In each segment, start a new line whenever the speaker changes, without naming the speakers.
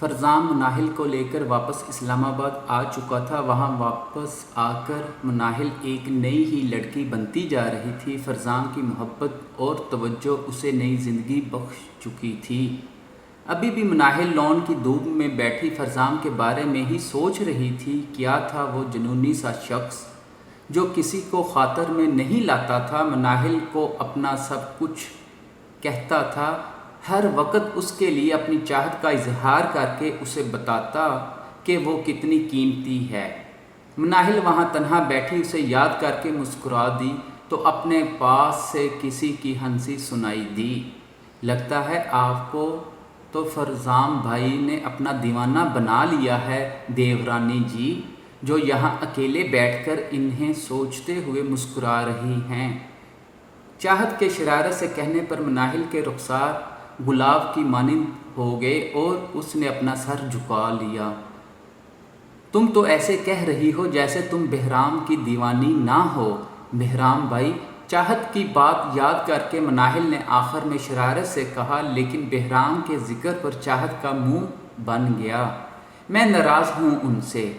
فرزام مناہل کو لے کر واپس اسلام آباد آ چکا تھا۔ وہاں واپس آ کر مناہل ایک نئی ہی لڑکی بنتی جا رہی تھی۔ فرزام کی محبت اور توجہ اسے نئی زندگی بخش چکی تھی۔ ابھی بھی مناہل لون کی دھوپ میں بیٹھی فرزام کے بارے میں ہی سوچ رہی تھی۔ کیا تھا وہ جنونی سا شخص جو کسی کو خاطر میں نہیں لاتا تھا، مناہل کو اپنا سب کچھ کہتا تھا، ہر وقت اس کے لیے اپنی چاہت کا اظہار کر کے اسے بتاتا کہ وہ کتنی قیمتی ہے۔ مناہل وہاں تنہا بیٹھی اسے یاد کر کے مسکرا دی تو اپنے پاس سے کسی کی ہنسی سنائی دی۔ لگتا ہے آپ کو تو فرزام بھائی نے اپنا دیوانہ بنا لیا ہے دیورانی جی، جو یہاں اکیلے بیٹھ کر انہیں سوچتے ہوئے مسکرا رہی ہیں۔ چاہت کے شرارت سے کہنے پر مناہل کے رخسار گلاب کی مانند ہو گئے اور اس نے اپنا سر جھکا لیا۔ تم تو ایسے کہہ رہی ہو جیسے تم بہرام کی دیوانی نہ ہو۔ بہرام بھائی، چاہت کی بات یاد کر کے مناہل نے آخر میں شرارت سے کہا، لیکن بہرام کے ذکر پر چاہت کا منہ بن گیا۔ میں ناراض ہوں ان سے،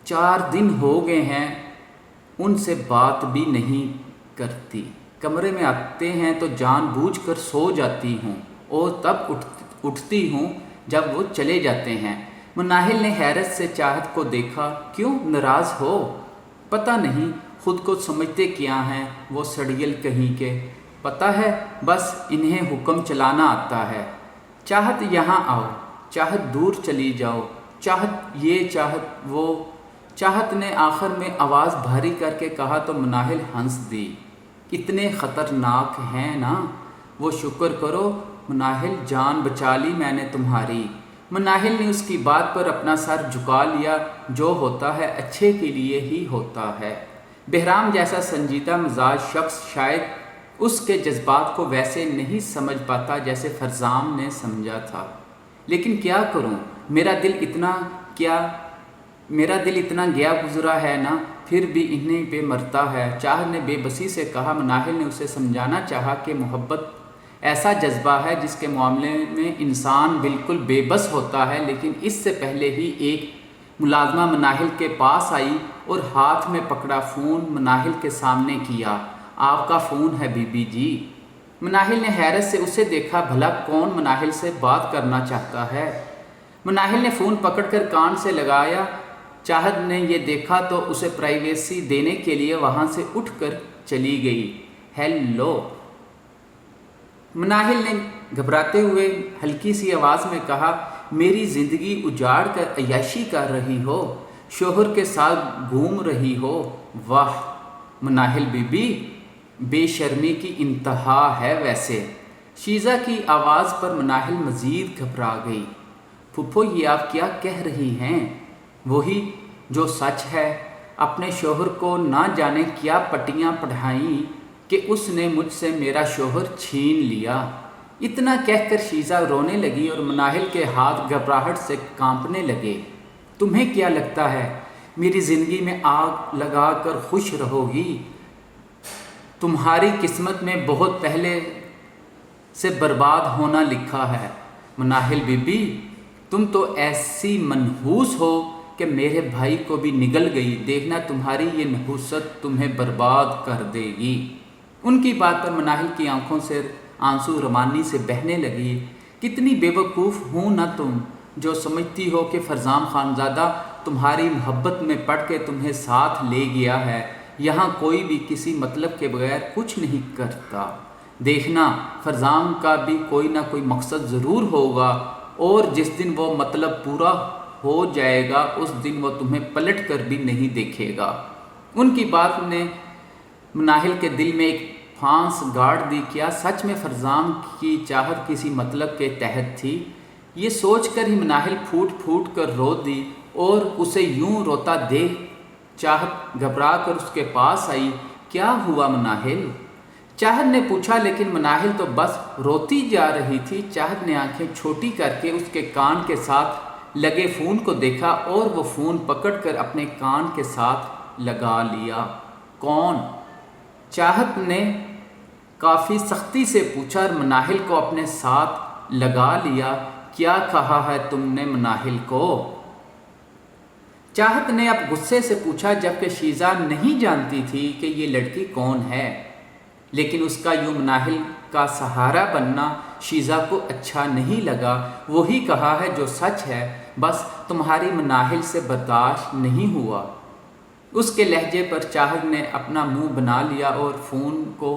4 دن ہو گئے ہیں ان سے بات بھی نہیں کرتی۔ کمرے میں آتے ہیں تو جان بوجھ کر سو جاتی ہوں اور تب اٹھتی ہوں جب وہ چلے جاتے ہیں۔ مناہل نے حیرت سے چاہت کو دیکھا۔ کیوں ناراض ہو؟ پتہ نہیں، خود کو سمجھتے کیا ہیں وہ سڑیل کہیں کے۔ پتہ ہے، بس انہیں حکم چلانا آتا ہے۔ چاہت یہاں آؤ، چاہت دور چلی جاؤ، چاہت یہ چاہت وہ۔ چاہت نے آخر میں آواز بھاری کر کے کہا تو مناہل ہنس دی۔ اتنے خطرناک ہیں نا وہ، شکر کرو مناہل، جان بچا لی میں نے تمہاری۔ مناہل نے اس کی بات پر اپنا سر جھکا لیا۔ جو ہوتا ہے اچھے کے لیے ہی ہوتا ہے۔ بہرام جیسا سنجیدہ مزاج شخص شاید اس کے جذبات کو ویسے نہیں سمجھ پاتا جیسے فرزام نے سمجھا تھا۔ لیکن کیا کروں، میرا دل اتنا گیا گزرا ہے نا، پھر بھی انہیں پہ مرتا ہے۔ چاہت نے بے بسی سے کہا۔ مناہل نے اسے سمجھانا چاہا کہ محبت ایسا جذبہ ہے جس کے معاملے میں انسان بالکل بے بس ہوتا ہے، لیکن اس سے پہلے ہی ایک ملازمہ مناہل کے پاس آئی اور ہاتھ میں پکڑا فون مناہل کے سامنے کیا۔ آپ کا فون ہے بی بی جی۔ مناہل نے حیرت سے اسے دیکھا، بھلا کون مناہل سے بات کرنا چاہتا ہے؟ مناہل نے فون پکڑ کر کان سے لگایا۔ چاہت نے یہ دیکھا تو اسے پرائیویسی دینے کے لیے وہاں سے اٹھ کر چلی گئی۔ ہیلو، مناہل نے گھبراتے ہوئے ہلکی سی آواز میں کہا، میری زندگی اجاڑ کر عیاشی کر رہی ہو، شوہر کے ساتھ گھوم رہی ہو؟ واہ مناہل بی بی، بے شرمی کی انتہا ہے ویسے۔ شیزہ کی آواز پر مناہل مزید گھبرا گئی۔ پھپھو، یہ آپ کیا کہہ رہی ہیں؟ وہی جو سچ ہے۔ اپنے شوہر کو نہ جانے کیا پٹیاں پڑھائیں کہ اس نے مجھ سے میرا شوہر چھین لیا۔ اتنا کہہ کر شیزہ رونے لگی اور مناہل کے ہاتھ گھبراہٹ سے کانپنے لگے۔ تمہیں کیا لگتا ہے میری زندگی میں آگ لگا کر خوش رہو گی؟ تمہاری قسمت میں بہت پہلے سے برباد ہونا لکھا ہے۔ مناہل بی بی، تم تو ایسی منحوس ہو کہ میرے بھائی کو بھی نگل گئی۔ دیکھنا تمہاری یہ نحوست تمہیں برباد کر دے گی۔ ان کی بات پر مناہل کی آنکھوں سے آنسو روانی سے بہنے لگی۔ کتنی بے وقوف ہوں نہ تم، جو سمجھتی ہو کہ فرزام خانزادہ تمہاری محبت میں پڑ کے تمہیں ساتھ لے گیا ہے۔ یہاں کوئی بھی کسی مطلب کے بغیر کچھ نہیں کرتا۔ دیکھنا فرزام کا بھی کوئی نہ کوئی مقصد ضرور ہوگا، اور جس دن وہ مطلب پورا ہو جائے گا اس دن وہ تمہیں پلٹ کر بھی نہیں دیکھے گا۔ ان کی بات نے مناہل کے دل میں ایک پھانس گاڑ دی۔ کیا سچ میں فرزام کی چاہت کسی مطلب کے تحت تھی؟ یہ سوچ کر ہی مناہل پھوٹ پھوٹ کر رو دی اور اسے یوں روتا دیکھ چاہت گھبرا کر اس کے پاس آئی۔ کیا ہوا مناہل؟ چاہت نے پوچھا، لیکن مناہل تو بس روتی جا رہی تھی۔ چاہت نے آنکھیں چھوٹی کر کے اس کے کان کے ساتھ لگے فون کو دیکھا اور وہ فون پکڑ کر اپنے کان کے ساتھ لگا لیا۔ کون؟ چاہت نے کافی سختی سے پوچھا اور مناہل کو اپنے ساتھ لگا لیا۔ کیا کہا ہے تم نے مناہل کو؟ چاہت نے اب غصے سے پوچھا، جبکہ شیزہ نہیں جانتی تھی کہ یہ لڑکی کون ہے، لیکن اس کا یوں مناہل کا سہارا بننا شیزہ کو اچھا نہیں لگا۔ وہی کہا ہے جو سچ ہے، بس تمہاری مناہل سے برداشت نہیں ہوا۔ اس کے لہجے پر چاہت نے اپنا منہ بنا لیا اور فون کو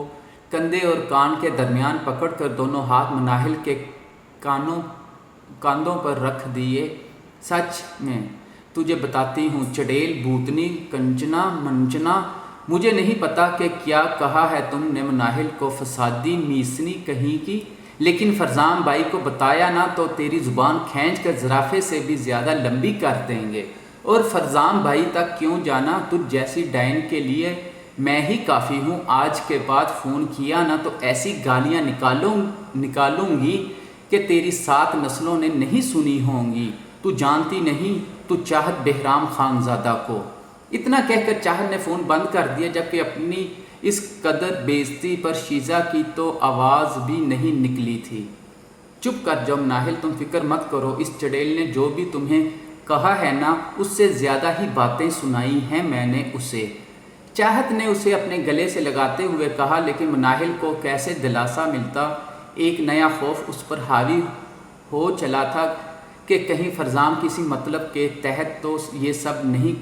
کندھے اور کان کے درمیان پکڑ کر دونوں ہاتھ مناہل کے کاندھوں پر رکھ دیے۔ سچ میں تجھے بتاتی ہوں چڑیل بھوتنی کنچنا منچنا، مجھے نہیں پتا کہ کیا کہا ہے تم نے مناہل کو، فسادی میسنی کہیں کی، لیکن فرزام بھائی کو بتایا نہ تو تیری زبان کھینچ کر زرافے سے بھی زیادہ لمبی کر دیں گے۔ اور فرزام بھائی تک کیوں جانا، تجھ جیسی ڈائن کے لیے میں ہی کافی ہوں۔ آج کے بعد فون کیا نہ تو ایسی گالیاں نکالوں گی کہ تیری 7 نسلوں نے نہیں سنی ہوں گی۔ تو جانتی نہیں، تو چاہت بہرام خانزادہ کو۔ اتنا کہہ کر چاہت نے فون بند کر دیا، جبکہ اپنی اس قدر بےعزتی پر شیزہ کی تو آواز بھی نہیں نکلی تھی۔ چپ کر جاؤ مناہل، تم فکر مت کرو، اس چڑیل نے جو بھی تمہیں کہا ہے نا، اس سے زیادہ ہی باتیں سنائی ہیں میں نے اسے۔ چاہت نے اسے اپنے گلے سے لگاتے ہوئے کہا، لیکن مناہل کو کیسے دلاسا ملتا۔ ایک نیا خوف اس پر حاوی ہو چلا تھا کہ کہیں فرزام کسی مطلب کے تحت تو یہ سب نہیں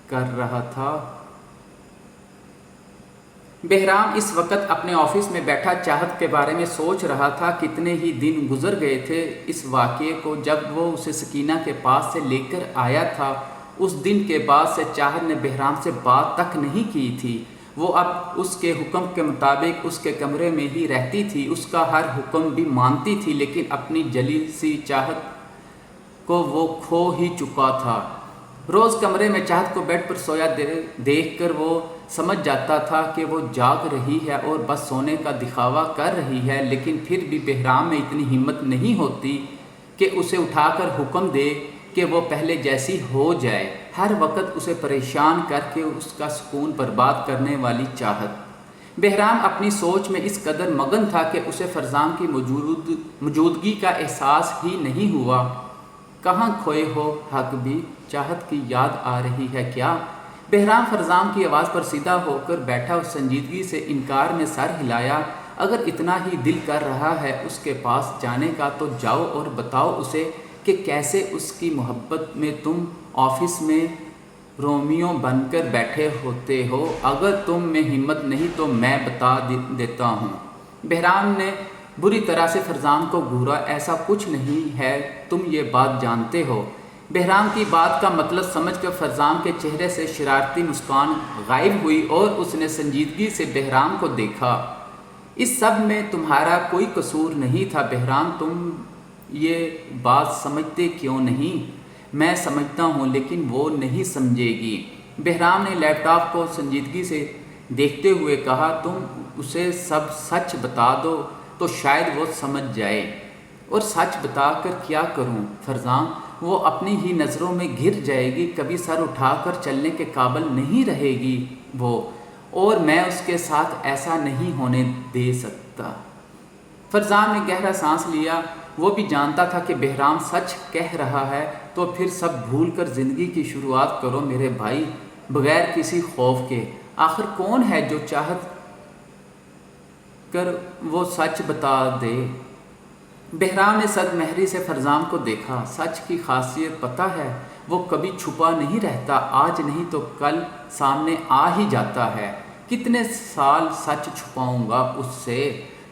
کر رہا تھا۔ بہرام اس وقت اپنے آفس میں بیٹھا چاہت کے بارے میں سوچ رہا تھا۔ کتنے ہی دن گزر گئے تھے اس واقعے کو جب وہ اسے سکینہ کے پاس سے لے کر آیا تھا۔ اس دن کے بعد سے چاہت نے بہرام سے بات تک نہیں کی تھی۔ وہ اب اس کے حکم کے مطابق اس کے کمرے میں ہی رہتی تھی، اس کا ہر حکم بھی مانتی تھی، لیکن اپنی جلی سی چاہت کو وہ کھو ہی چکا تھا۔ روز کمرے میں چاہت کو بیڈ پر سویا دیکھ کر وہ سمجھ جاتا تھا کہ وہ جاگ رہی ہے اور بس سونے کا دکھاوا کر رہی ہے، لیکن پھر بھی بہرام میں اتنی ہمت نہیں ہوتی کہ اسے اٹھا کر حکم دے کہ وہ پہلے جیسی ہو جائے۔ ہر وقت اسے پریشان کر کے اس کا سکون برباد کرنے والی چاہت۔ بہرام اپنی سوچ میں اس قدر مگن تھا کہ اسے فرزام کی موجودگی کا احساس ہی نہیں ہوا۔ کہاں کھوئے ہو حق بھی، چاہت کی یاد آ رہی ہے کیا؟ بہرام فرزام کی آواز پر سیدھا ہو کر بیٹھا اور سنجیدگی سے انکار میں سر ہلایا۔ اگر اتنا ہی دل کر رہا ہے اس کے پاس جانے کا تو جاؤ اور بتاؤ اسے کہ کیسے اس کی محبت میں تم آفس میں رومیو بن کر بیٹھے ہوتے ہو۔ اگر تم میں ہمت نہیں تو میں بتا دیتا ہوں۔ بہرام نے بری طرح سے فرزام کو گھورا۔ ایسا کچھ نہیں ہے، تم یہ بات جانتے ہو۔ بہرام کی بات کا مطلب سمجھ کر فرزام کے چہرے سے شرارتی مسکان غائب ہوئی اور اس نے سنجیدگی سے بہرام کو دیکھا۔ اس سب میں تمہارا کوئی قصور نہیں تھا بہرام، تم یہ بات سمجھتے کیوں نہیں؟ میں سمجھتا ہوں لیکن وہ نہیں سمجھے گی۔ بہرام نے لیپ ٹاپ کو سنجیدگی سے دیکھتے ہوئے کہا، تم اسے سب سچ بتا دو تو شاید وہ سمجھ جائے۔ اور سچ بتا کر کیا کروں فرزام؟ وہ اپنی ہی نظروں میں گر جائے گی، کبھی سر اٹھا کر چلنے کے قابل نہیں رہے گی وہ، اور میں اس کے ساتھ ایسا نہیں ہونے دے سکتا۔ فرزام نے گہرا سانس لیا۔ وہ بھی جانتا تھا کہ بہرام سچ کہہ رہا ہے، تو پھر سب بھول کر زندگی کی شروعات کرو میرے بھائی، بغیر کسی خوف کے۔ آخر کون ہے جو چاہت کر وہ سچ بتا دے؟ بہرام نے صد مہری سے فرزام کو دیکھا۔ سچ کی خاصیت پتہ ہے، وہ کبھی چھپا نہیں رہتا، آج نہیں تو کل سامنے آ ہی جاتا ہے۔ کتنے سال سچ چھپاؤں گا اس سے؟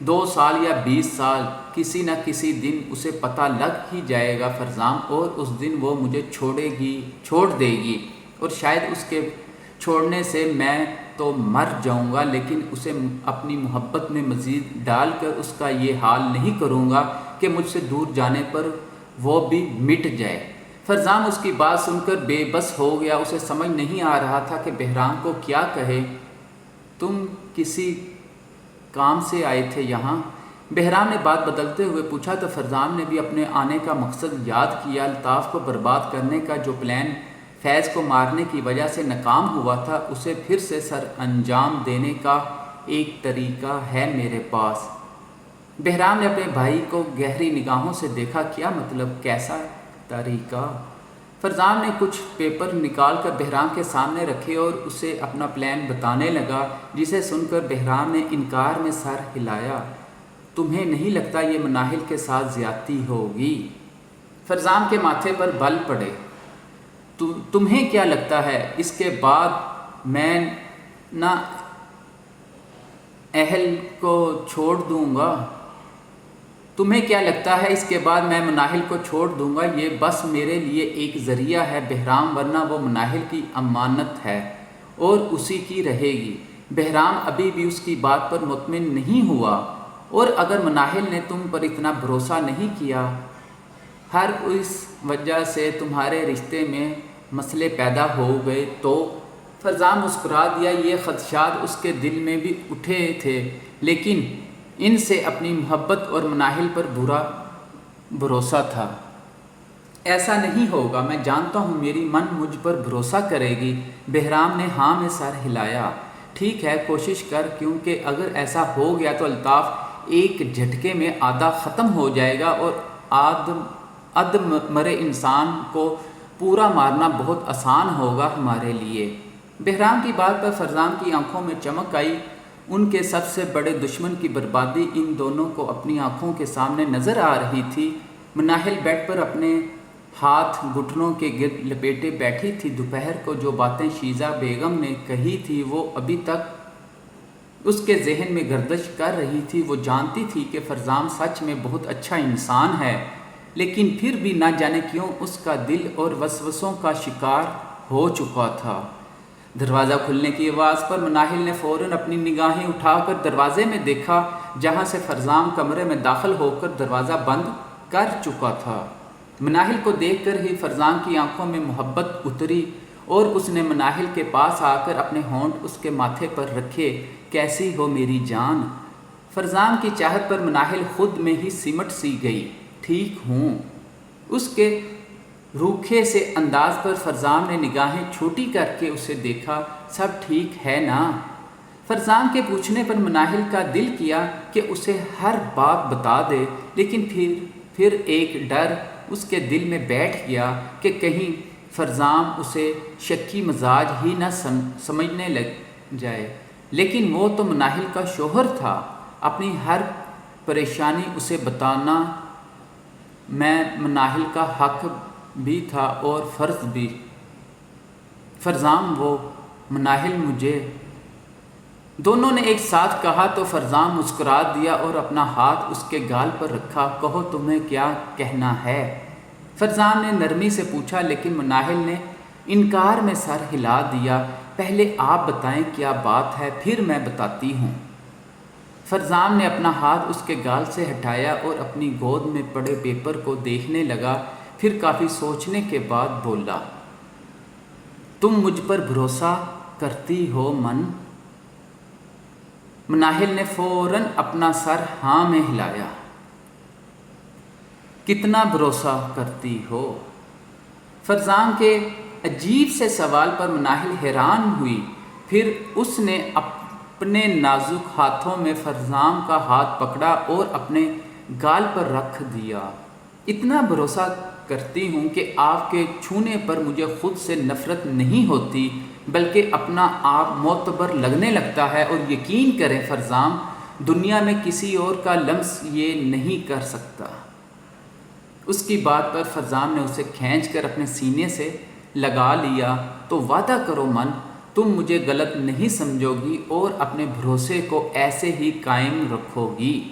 2 سال یا 20 سال؟ کسی نہ کسی دن اسے پتہ لگ ہی جائے گا فرزام، اور اس دن وہ مجھے چھوڑ دے گی، اور شاید اس کے چھوڑنے سے میں تو مر جاؤں گا، لیکن اسے اپنی محبت میں مزید ڈال کر اس کا یہ حال نہیں کروں گا کہ مجھ سے دور جانے پر وہ بھی مٹ جائے۔ فرزام اس کی بات سن کر بے بس ہو گیا۔ اسے سمجھ نہیں آ رہا تھا کہ بہرام کو کیا کہے۔ تم کسی کام سے آئے تھے یہاں؟ بہرام نے بات بدلتے ہوئے پوچھا تو فرزام نے بھی اپنے آنے کا مقصد یاد کیا۔ الطاف کو برباد کرنے کا جو پلان فیض کو مارنے کی وجہ سے ناکام ہوا تھا، اسے پھر سے سر انجام دینے کا ایک طریقہ ہے میرے پاس۔ بہرام نے اپنے بھائی کو گہری نگاہوں سے دیکھا۔ کیا مطلب؟ کیسا طریقہ؟ فرزام نے کچھ پیپر نکال کر بہرام کے سامنے رکھے اور اسے اپنا پلان بتانے لگا، جسے سن کر بہرام نے انکار میں سر ہلایا۔ تمہیں نہیں لگتا یہ مناہل کے ساتھ زیادتی ہوگی؟ فرزام کے ماتھے پر بل پڑے۔ تمہیں کیا لگتا ہے اس کے بعد میں نہ اہل کو چھوڑ دوں گا؟ تمہیں کیا لگتا ہے اس کے بعد میں مناہل کو چھوڑ دوں گا؟ یہ بس میرے لیے ایک ذریعہ ہے بہرام، ورنہ وہ مناہل کی امانت ہے اور اسی کی رہے گی۔ بہرام ابھی بھی اس کی بات پر مطمئن نہیں ہوا۔ اور اگر مناہل نے تم پر اتنا بھروسہ نہیں کیا، ہر اس وجہ سے تمہارے رشتے میں مسئلے پیدا ہو گئے تو؟ فرزام مسکرا دیا۔ یہ خدشات اس کے دل میں بھی اٹھے تھے، لیکن ان سے اپنی محبت اور مناہل پر برا بھروسہ تھا۔ ایسا نہیں ہوگا، میں جانتا ہوں میری من مجھ پر بھروسہ کرے گی۔ بہرام نے ہاں میں سر ہلایا۔ ٹھیک ہے، کوشش کر، کیونکہ اگر ایسا ہو گیا تو الطاف ایک جھٹکے میں آدھا ختم ہو جائے گا اور مرے انسان کو پورا مارنا بہت آسان ہوگا ہمارے لیے۔ بہرام کی بات پر فرزام کی آنکھوں میں چمک آئی۔ ان کے سب سے بڑے دشمن کی بربادی ان دونوں کو اپنی آنکھوں کے سامنے نظر آ رہی تھی۔ مناہل بیڈ پر اپنے ہاتھ گھٹنوں کے گرد لپیٹے بیٹھی تھی۔ دوپہر کو جو باتیں شیزہ بیگم نے کہی تھی وہ ابھی تک اس کے ذہن میں گردش کر رہی تھی۔ وہ جانتی تھی کہ فرزام سچ میں بہت اچھا انسان ہے، لیکن پھر بھی نہ جانے کیوں اس کا دل اور وسوسوں کا شکار ہو چکا تھا۔ دروازہ کھلنے کی آواز پر مناہل نے فوراً اپنی نگاہیں اٹھا کر دروازے میں دیکھا، جہاں سے فرزام کمرے میں داخل ہو کر دروازہ بند کر چکا تھا۔ مناہل کو دیکھ کر ہی فرزام کی آنکھوں میں محبت اتری اور اس نے مناہل کے پاس آ کر اپنے ہونٹ اس کے ماتھے پر رکھے۔ کیسی ہو میری جان؟ فرزام کی چاہت پر مناہل خود میں ہی سمٹ سی گئی۔ ٹھیک ہوں۔ اس کے روکھے سے انداز پر فرزام نے نگاہیں چھوٹی کر کے اسے دیکھا۔ سب ٹھیک ہے نا؟ فرزام کے پوچھنے پر مناہل کا دل کیا کہ اسے ہر بات بتا دے، لیکن پھر ایک ڈر اس کے دل میں بیٹھ گیا کہ کہیں فرزام اسے شکی مزاج ہی نہ سمجھنے لگ جائے۔ لیکن وہ تو مناہل کا شوہر تھا، اپنی ہر پریشانی اسے بتانا میں مناہل کا حق بھی تھا اور فرض بھی۔ فرزام وہ مناہل مجھے، دونوں نے ایک ساتھ کہا تو فرزام مسکرا دیا اور اپنا ہاتھ اس کے گال پر رکھا۔ کہو تمہیں کیا کہنا ہے؟ فرزام نے نرمی سے پوچھا، لیکن مناہل نے انکار میں سر ہلا دیا۔ پہلے آپ بتائیں کیا بات ہے، پھر میں بتاتی ہوں۔ فرزام نے اپنا ہاتھ اس کے گال سے ہٹایا اور اپنی گود میں پڑے پیپر کو دیکھنے لگا، پھر کافی سوچنے کے بعد بولا، تم مجھ پر بھروسہ کرتی ہو من؟ مناہل نے فوراً اپنا سر ہاں میں ہلایا۔ کتنا بھروسہ کرتی ہو؟ فرزام کے عجیب سے سوال پر مناہل حیران ہوئی، پھر اس نے اپنے نازک ہاتھوں میں فرزام کا ہاتھ پکڑا اور اپنے گال پر رکھ دیا۔ اتنا بھروسہ کرتی ہوں کہ آپ کے چھونے پر مجھے خود سے نفرت نہیں ہوتی، بلکہ اپنا آپ معتبر لگنے لگتا ہے، اور یقین کریں فرزام، دنیا میں کسی اور کا لمس یہ نہیں کر سکتا۔ اس کی بات پر فرزام نے اسے کھینچ کر اپنے سینے سے لگا لیا۔ تو وعدہ کرو من، تم مجھے غلط نہیں سمجھو گی اور اپنے بھروسے کو ایسے ہی قائم رکھو گی؟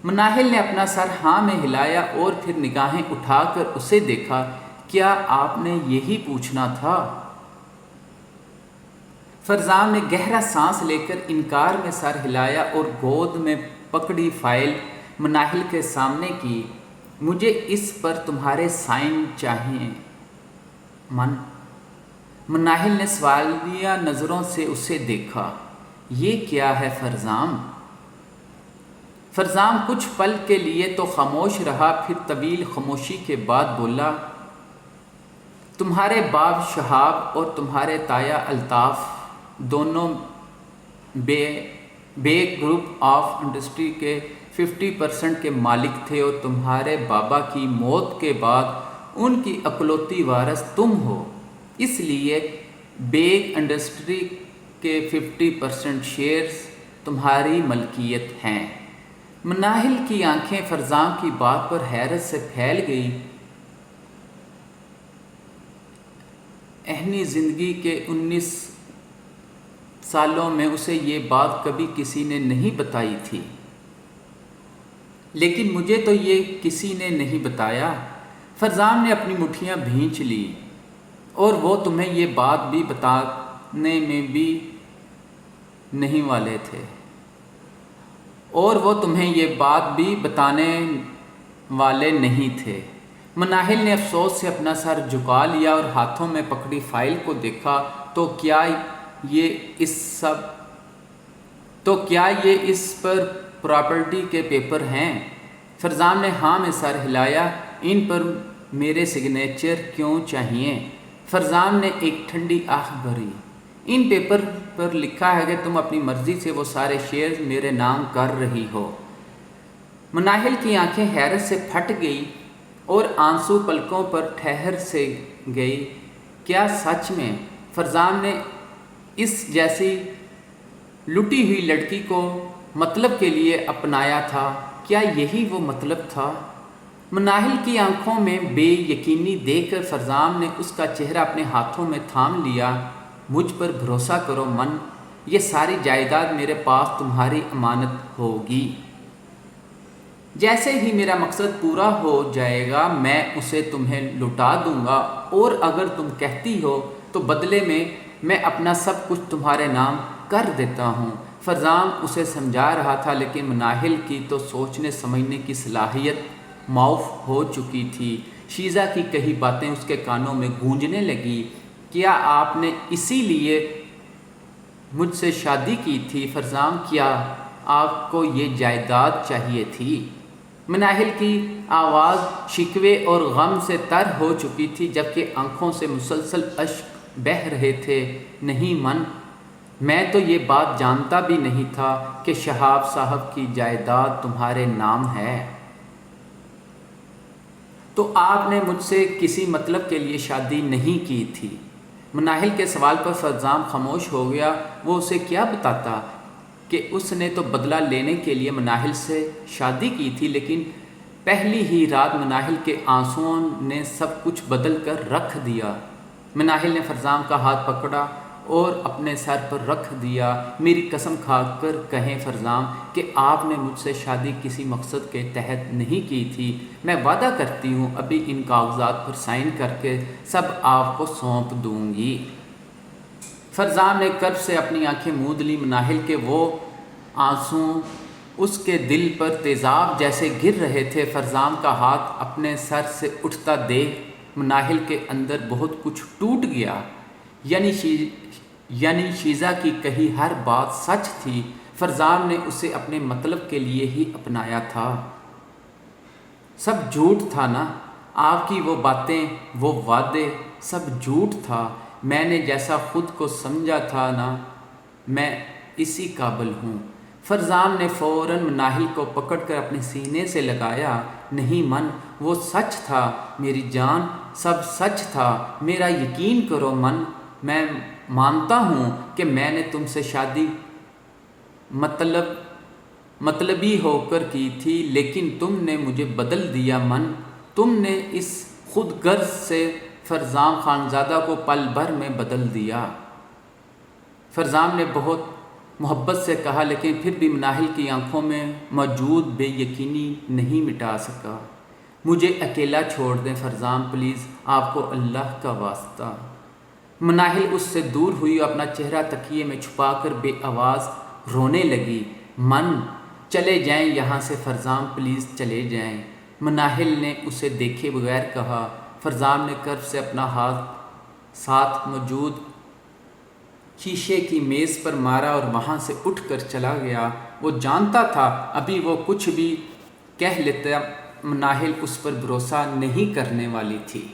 مناہل نے اپنا سر ہاں میں ہلایا اور پھر نگاہیں اٹھا کر اسے دیکھا۔ کیا آپ نے یہی پوچھنا تھا؟ فرزام نے گہرا سانس لے کر انکار میں سر ہلایا اور گود میں پکڑی فائل مناہل کے سامنے کی۔ مجھے اس پر تمہارے سائن چاہیے من۔ مناہل نے سوالیہ نظروں سے اسے دیکھا۔ یہ کیا ہے فرزام؟ فرزام کچھ پل کے لیے تو خاموش رہا، پھر طویل خاموشی کے بعد بولا، تمہارے باپ شہاب اور تمہارے تایا الطاف دونوں بے بیگ گروپ آف انڈسٹری کے 50% کے مالک تھے اور تمہارے بابا کی موت کے بعد ان کی اکلوتی وارث تم ہو، اس لیے بیگ انڈسٹری کے 50% شیئرز تمہاری ملکیت ہیں۔ مناہل کی آنکھیں فرزام کی بات پر حیرت سے پھیل گئی۔ اہنی زندگی کے 19 سالوں میں اسے یہ بات کبھی کسی نے نہیں بتائی تھی، لیکن مجھے تو یہ کسی نے نہیں بتایا۔ فرزام نے اپنی مٹھیاں بھینچ لی، اور وہ تمہیں یہ بات بھی بتانے میں بھی نہیں والے تھے، اور وہ تمہیں یہ بات بھی بتانے والے نہیں تھے۔ مناہل نے افسوس سے اپنا سر جھکا لیا اور ہاتھوں میں پکڑی فائل کو دیکھا۔ تو کیا یہ اس پر پراپرٹی کے پیپر ہیں؟ فرزام نے ہاں میں سر ہلایا۔ ان پر میرے سگنیچر کیوں چاہیے؟ فرزام نے ایک ٹھنڈی آہ بھری۔ ان پیپر پر لکھا ہے کہ تم اپنی مرضی سے وہ سارے شیئرز میرے نام کر رہی ہو۔ مناہل کی آنکھیں حیرت سے پھٹ گئی اور آنسو پلکوں پر ٹھہر سے گئی۔ کیا سچ میں؟ فرزام نے اس جیسی لٹی ہوئی لڑکی کو مطلب کے لیے اپنایا تھا؟ کیا یہی وہ مطلب تھا؟ مناہل کی آنکھوں میں بے یقینی دیکھ کر فرزام نے اس کا چہرہ اپنے ہاتھوں میں تھام لیا۔ مجھ پر بھروسہ کرو من، یہ ساری جائیداد میرے پاس تمہاری امانت ہوگی۔ جیسے ہی میرا مقصد پورا ہو جائے گا میں اسے تمہیں لوٹا دوں گا، اور اگر تم کہتی ہو تو بدلے میں اپنا سب کچھ تمہارے نام کر دیتا ہوں۔ فرزام اسے سمجھا رہا تھا، لیکن مناہل کی تو سوچنے سمجھنے کی صلاحیت معاف ہو چکی تھی۔ شیزہ کی کئی باتیں اس کے کانوں میں گونجنے لگی۔ کیا آپ نے اسی لیے مجھ سے شادی کی تھی فرزام؟ کیا آپ کو یہ جائیداد چاہیے تھی؟ مناہل کی آواز شکوے اور غم سے تر ہو چکی تھی، جبکہ آنکھوں سے مسلسل اشک بہہ رہے تھے۔ نہیں من، میں تو یہ بات جانتا بھی نہیں تھا کہ شہاب صاحب کی جائیداد تمہارے نام ہے۔ تو آپ نے مجھ سے کسی مطلب کے لیے شادی نہیں کی تھی؟ مناہل کے سوال پر فرزام خاموش ہو گیا۔ وہ اسے کیا بتاتا کہ اس نے تو بدلہ لینے کے لیے مناہل سے شادی کی تھی، لیکن پہلی ہی رات مناہل کے آنسوؤں نے سب کچھ بدل کر رکھ دیا۔ مناہل نے فرزام کا ہاتھ پکڑا اور اپنے سر پر رکھ دیا۔ میری قسم کھا کر کہیں فرزام کہ آپ نے مجھ سے شادی کسی مقصد کے تحت نہیں کی تھی۔ میں وعدہ کرتی ہوں ابھی ان کاغذات پر سائن کر کے سب آپ کو سونپ دوں گی۔ فرزام نے کرب سے اپنی آنکھیں موند لی۔ مناہل کے وہ آنسو اس کے دل پر تیزاب جیسے گر رہے تھے۔ فرزام کا ہاتھ اپنے سر سے اٹھتا دیکھ مناہل کے اندر بہت کچھ ٹوٹ گیا۔ یعنی شیزہ کی کہی ہر بات سچ تھی۔ فرزام نے اسے اپنے مطلب کے لیے ہی اپنایا تھا۔ سب جھوٹ تھا نا؟ آپ کی وہ باتیں، وہ وعدے، سب جھوٹ تھا۔ میں نے جیسا خود کو سمجھا تھا نا، میں اسی قابل ہوں۔ فرزام نے فوراً مناہل کو پکڑ کر اپنے سینے سے لگایا۔ نہیں من، وہ سچ تھا میری جان، سب سچ تھا، میرا یقین کرو من۔ میں مانتا ہوں کہ میں نے تم سے شادی مطلبی ہو کر کی تھی، لیکن تم نے مجھے بدل دیا من۔ تم نے اس خود غرض سے فرزام خانزادہ کو پل بھر میں بدل دیا۔ فرزام نے بہت محبت سے کہا، لیکن پھر بھی مناہل کی آنکھوں میں موجود بے یقینی نہیں مٹا سکا۔ مجھے اکیلا چھوڑ دیں فرزام پلیز، آپ کو اللہ کا واسطہ۔ مناہل اس سے دور ہوئی اور اپنا چہرہ تکیے میں چھپا کر بے آواز رونے لگی۔ من، چلے جائیں یہاں سے فرزام پلیز، چلے جائیں۔ مناہل نے اسے دیکھے بغیر کہا۔ فرزام نے کرب سے اپنا ہاتھ ساتھ موجود شیشے کی میز پر مارا اور وہاں سے اٹھ کر چلا گیا۔ وہ جانتا تھا ابھی وہ کچھ بھی کہہ لیتا مناہل اس پر بھروسہ نہیں کرنے والی تھی۔